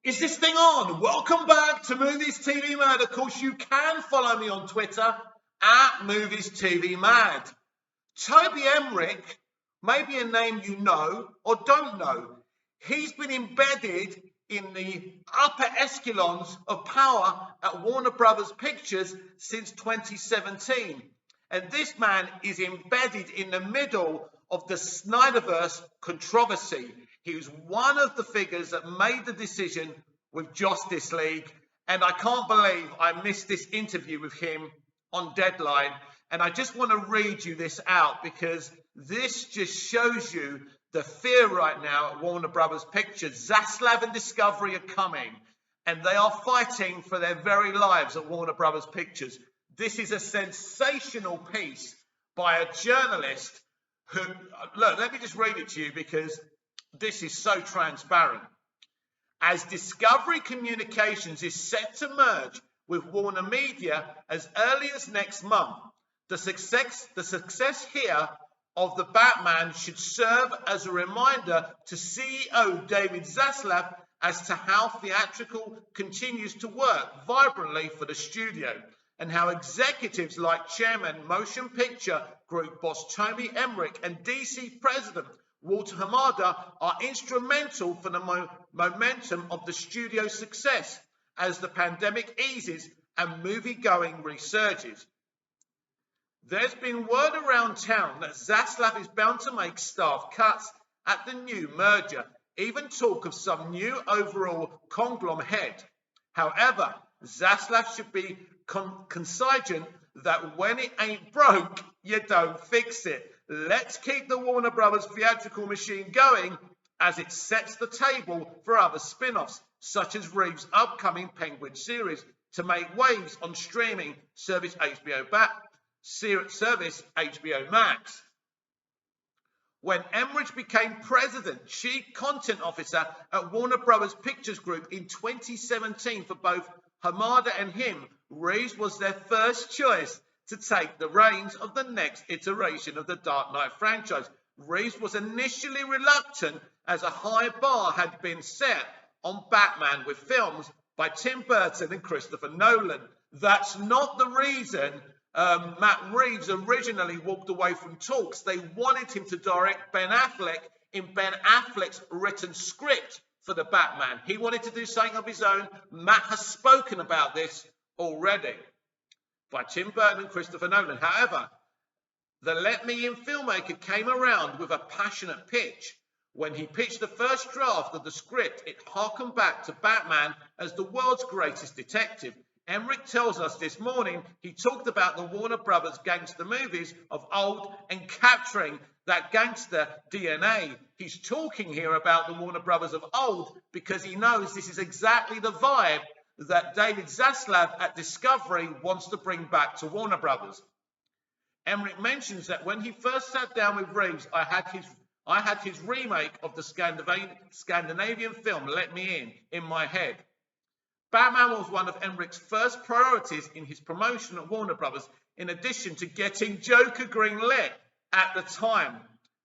Is this thing on? Welcome back to Movies TV Mad. Of course, you can follow me on Twitter at Movies TV Mad. Toby Emmerich may be a name you know or don't know. He's been embedded in the upper echelons of power at Warner Brothers Pictures since 2017. And this man is embedded in the middle of the Snyderverse controversy. He was one of the figures that made the decision with Justice League. And I can't believe I missed this interview with him on Deadline. And I just want to read you this out because this just shows you the fear right now at Warner Brothers Pictures. Zaslav and Discovery are coming and they are fighting for their very lives at Warner Brothers Pictures. This is a sensational piece by a journalist who, look, let me just read it to you because this is so transparent. As Discovery Communications is set to merge with Warner Media as early as next month, the success here of the Batman should serve as a reminder to CEO David Zaslav as to how theatrical continues to work vibrantly for the studio, and how executives like Chairman Motion Picture Group boss Toby Emmerich and DC President Walter Hamada are instrumental for the momentum of the studio's success as the pandemic eases and movie-going resurges. There's been word around town that Zaslav is bound to make staff cuts at the new merger, even talk of some new overall conglomerate head. However, Zaslav should be consigned that when it ain't broke, you don't fix it. Let's keep the Warner Brothers theatrical machine going as it sets the table for other spin-offs, such as Reeves' upcoming Penguin series, to make waves on streaming service HBO Max. When Emmerich became president, chief content officer at Warner Brothers Pictures Group in 2017 for both Hamada and him, Reeves was their first choice to take the reins of the next iteration of the Dark Knight franchise. Reeves was initially reluctant as a high bar had been set on Batman with films by Tim Burton and Christopher Nolan. That's not the reason Matt Reeves originally walked away from talks. They wanted him to direct Ben Affleck in Ben Affleck's written script for the Batman. He wanted to do something of his own. Matt has spoken about this already by Tim Burton and Christopher Nolan. However, the Let Me In filmmaker came around with a passionate pitch. When he pitched the first draft of the script, it harkened back to Batman as the world's greatest detective. Emmerich tells us this morning he talked about the Warner Brothers gangster movies of old and capturing that gangster DNA. He's talking here about the Warner Brothers of old because he knows this is exactly the vibe that David Zaslav at Discovery wants to bring back to Warner Brothers. Emmerich mentions that when he first sat down with Reeves, I had his remake of the Scandinavian film Let Me In my head. Batman was one of Emmerich's first priorities in his promotion at Warner Brothers, in addition to getting Joker greenlit at the time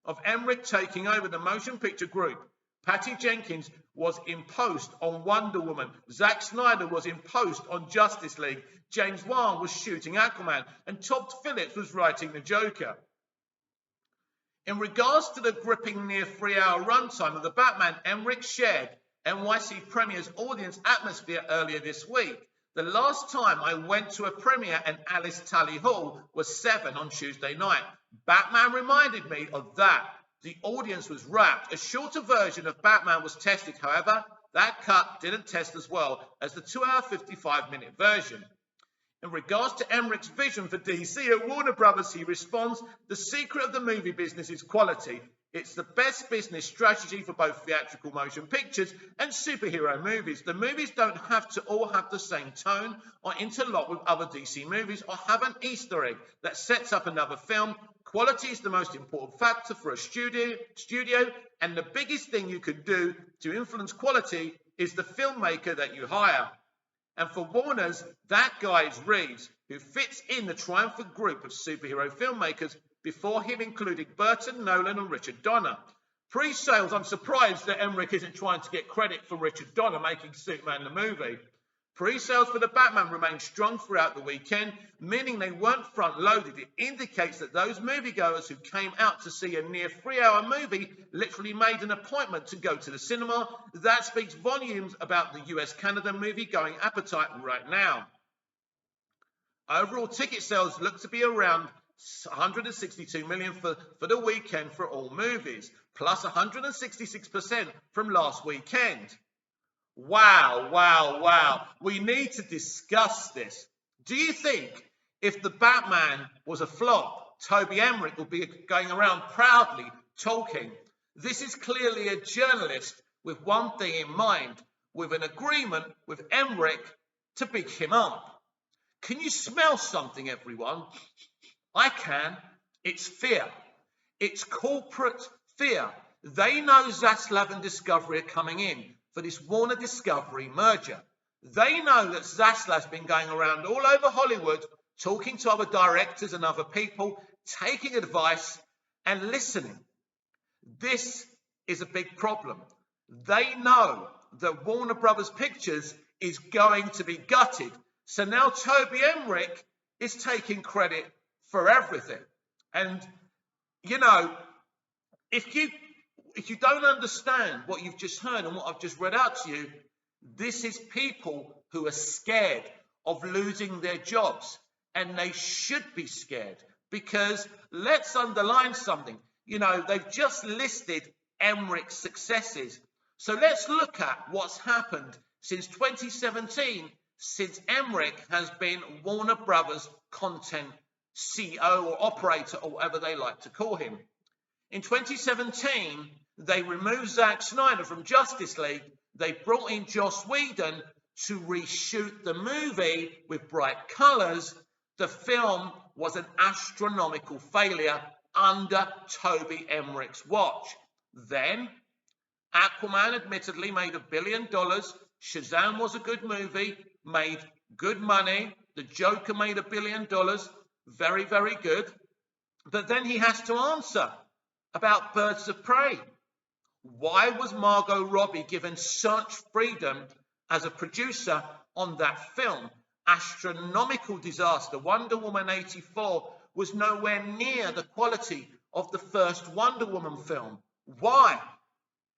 of Emmerich taking over the motion picture group. Patty Jenkins was in post on Wonder Woman. Zack Snyder was in post on Justice League. James Wan was shooting Aquaman. And Todd Phillips was writing the Joker. In regards to the gripping near 3-hour runtime of the Batman, Emmerich shared NYC Premier's audience atmosphere earlier this week. The last time I went to a premiere at Alice Tally Hall was 7 on Tuesday night. Batman reminded me of that. The audience was wrapped. A shorter version of Batman was tested, however. That cut didn't test as well as the 2-hour, 55-minute version. In regards to Emmerich's vision for DC at Warner Brothers, he responds, the secret of the movie business is quality. It's the best business strategy for both theatrical motion pictures and superhero movies. The movies don't have to all have the same tone or interlock with other DC movies or have an Easter egg that sets up another film. Quality is the most important factor for a studio, and the biggest thing you could do to influence quality is the filmmaker that you hire. And for Warner's, that guy is Reeves, who fits in the triumphant group of superhero filmmakers. Before him included Burton, Nolan and Richard Donner. Pre-sales, I'm surprised that Emmerich isn't trying to get credit for Richard Donner making Superman the movie. Pre-sales for the Batman remained strong throughout the weekend, meaning they weren't front-loaded. It indicates that those moviegoers who came out to see a near 3-hour movie literally made an appointment to go to the cinema. That speaks volumes about the US-Canada movie-going appetite right now. Overall ticket sales look to be around 162 million for the weekend for all movies, plus 166% from last weekend. Wow, wow, wow. We need to discuss this. Do you think if the Batman was a flop, Toby Emmerich would be going around proudly talking? This is clearly a journalist with one thing in mind, with an agreement with Emmerich to pick him up. Can you smell something, everyone? I can. It's fear. It's corporate fear. They know Zaslav and Discovery are coming in for this Warner Discovery merger. They know that Zaslav's been going around all over Hollywood, talking to other directors and other people, taking advice and listening. This is a big problem. They know that Warner Brothers Pictures is going to be gutted. So now Toby Emmerich is taking credit for everything. And, you know, if you don't understand what you've just heard and what I've just read out to you, this is people who are scared of losing their jobs. And they should be scared, because let's underline something. You know, they've just listed Emmerich's successes. So let's look at what's happened since 2017, since Emmerich has been Warner Brothers content CEO or operator, or whatever they like to call him. In 2017, they removed Zack Snyder from Justice League. They brought in Joss Whedon to reshoot the movie with bright colours. The film was an astronomical failure under Toby Emmerich's watch. Then, Aquaman admittedly made $1 billion. Shazam was a good movie, made good money. The Joker made $1 billion. Very, very good. But then he has to answer about Birds of Prey. Why was Margot Robbie given such freedom as a producer on that film? Astronomical disaster. Wonder Woman 84 was nowhere near the quality of the first Wonder Woman film. Why?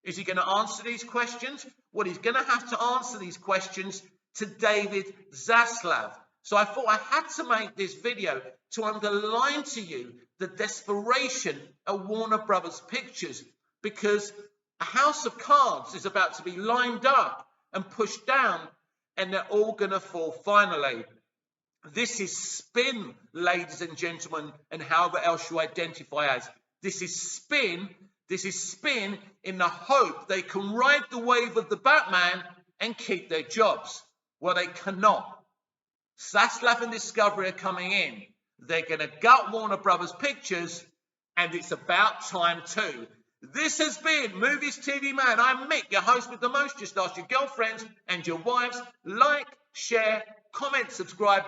Is he going to answer these questions? Well, he's going to have to answer these questions to David Zaslav. So I thought I had to make this video to underline to you the desperation of Warner Brothers Pictures, because a house of cards is about to be lined up and pushed down, and they're all going to fall finally. This is spin, ladies and gentlemen, and however else you identify as. This is spin. This is spin in the hope they can ride the wave of the Batman and keep their jobs. Well, they cannot. Zaslav and Discovery are coming in. They're going to gut Warner Brothers Pictures, and it's about time too. This has been Movies TV Man. I'm Mick, your host with the most. Just ask your girlfriends and your wives. Like, share, comment, subscribe.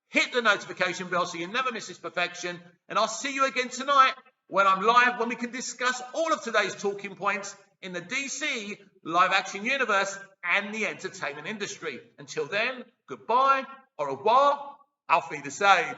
Hit the notification bell so you never miss this perfection. And I'll see you again tonight when I'm live, when we can discuss all of today's talking points in the DC live action universe and the entertainment industry. Until then, goodbye, au revoir, auf Wiedersehen.